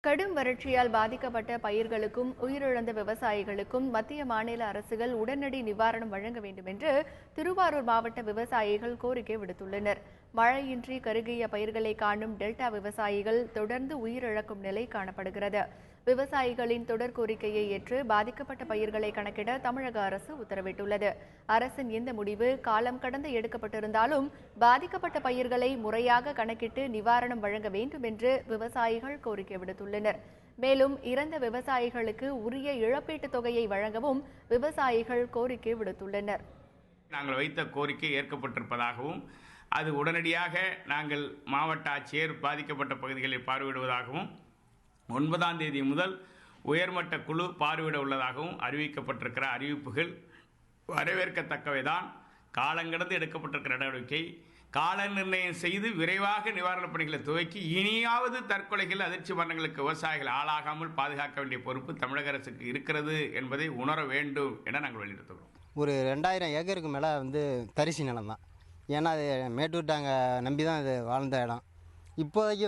கடும் வறட்சியால் பாதிக்கப்பட்ட பயிர்களுக்கும் உயிரிழந்த விவசாயிகளுக்கும் மத்திய மாநில அரசுகள் உடனடி நிவாரணம் வழங்க வேண்டும் என்று திருவாரூர் மாவட்ட விவசாயிகள் கோரிக்கை விடுத்துள்ளனர். மழையின்றி கருகிய பயிர்களை காணும் டெல்டா விவசாயிகள் தொடர்ந்து உயிரிழக்கும் நிலை காணப்படுகிறது. விவசாயிகளின் தொடர் கோரிக்கையை ஏற்று பாதிக்கப்பட்ட பயிர்களை கணக்கிட தமிழக அரசு உத்தரவிட்டுள்ளது. அரசின் இந்த முடிவு காலம் கடந்து எடுக்கப்பட்டிருந்தாலும் பாதிக்கப்பட்ட பயிர்களை முறையாக கணக்கிட்டு நிவாரணம் வழங்க வேண்டும் என்று விவசாயிகள் கோரிக்கை விடுத்துள்ளனர். மேலும் இறந்த விவசாயிகளுக்கு உரிய இழப்பீட்டுத் தொகையை வழங்கவும் விவசாயிகள் கோரிக்கை விடுத்துள்ளனர். நாங்கள் வைத்த கோரிக்கை ஏற்கப்பட்டிருப்பதாகவும் அது உடனடியாக நாங்கள் மாவட்ட ஆட்சியர் பாதிக்கப்பட்ட பகுதிகளை பார்வையிடுவதாகவும் 9ஆம் தேதி முதல் உயர்மட்ட குழு பார்வையிட உள்ளதாகவும் அறிவிக்கப்பட்டிருக்கிற அறிவிப்புகள் வரவேற்கத்தக்கவைதான். காலங்கடந்து எடுக்கப்பட்டிருக்கிற நடவடிக்கை கால நிர்ணயம் செய்து விரைவாக நிவாரணப் பணிகளை துவக்கி இனியாவது தற்கொலைகள் அதிர்ச்சி மரணங்களுக்கு விவசாயிகள் ஆளாகாமல் பாதுகாக்க வேண்டிய பொறுப்பு தமிழக அரசுக்கு இருக்கிறது என்பதை உணர வேண்டும் என நாங்கள் வலியுறுத்துகிறோம். ஒரு 2000 ஏக்கருக்கு மேலே தரிசு நிலம் தான். ஏன்னா அது மேட்டூர் டேங்கை நம்பி தான் இது வாழ்ந்த இடம். இப்போதைக்கு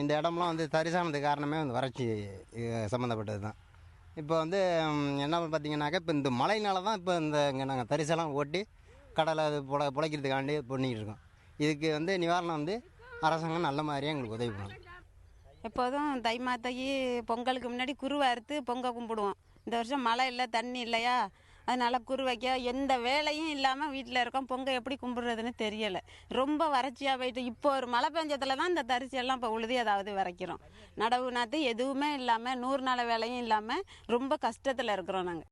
இந்த இடம்லாம் தரிசானது காரணமே வறட்சி சம்மந்தப்பட்டது தான். இப்போ என்ன பார்த்தீங்கன்னாக்கா இப்போ இந்த மழையினால தான் இப்போ இங்கே நாங்கள் தரிசெல்லாம் ஓட்டி கடலை அது பிழைக்கிறதுக்காண்டி பண்ணிக்கிட்டு இருக்கோம். இதுக்கு நிவாரணம் அரசாங்கம் நல்ல மாதிரியே எங்களுக்கு உதவி பண்ணணும். எப்போதும் தை மாத்தைக்கு பொங்கலுக்கு முன்னாடி குருவை அறுத்து பொங்க கும்பிடுவோம். இந்த வருஷம் மழை இல்லை, தண்ணி இல்லையா, அதனால் குரு வைக்க எந்த வேலையும் இல்லாமல் வீட்டில் இருக்கோம். பொங்கல் எப்படி கும்பிட்றதுன்னு தெரியலை. ரொம்ப வறட்சியாக போயிட்டு இப்போ ஒரு மழை பெஞ்சத்தில் தான் இந்த தரிசியெல்லாம் இப்போ உழுதி ஏதாவது விதைக்கிறோம். நடவு நாற்று எதுவுமே இல்லாமல் 100 நாள் வேலையும் இல்லாமல் ரொம்ப கஷ்டத்தில் இருக்கிறோம் நாங்கள்.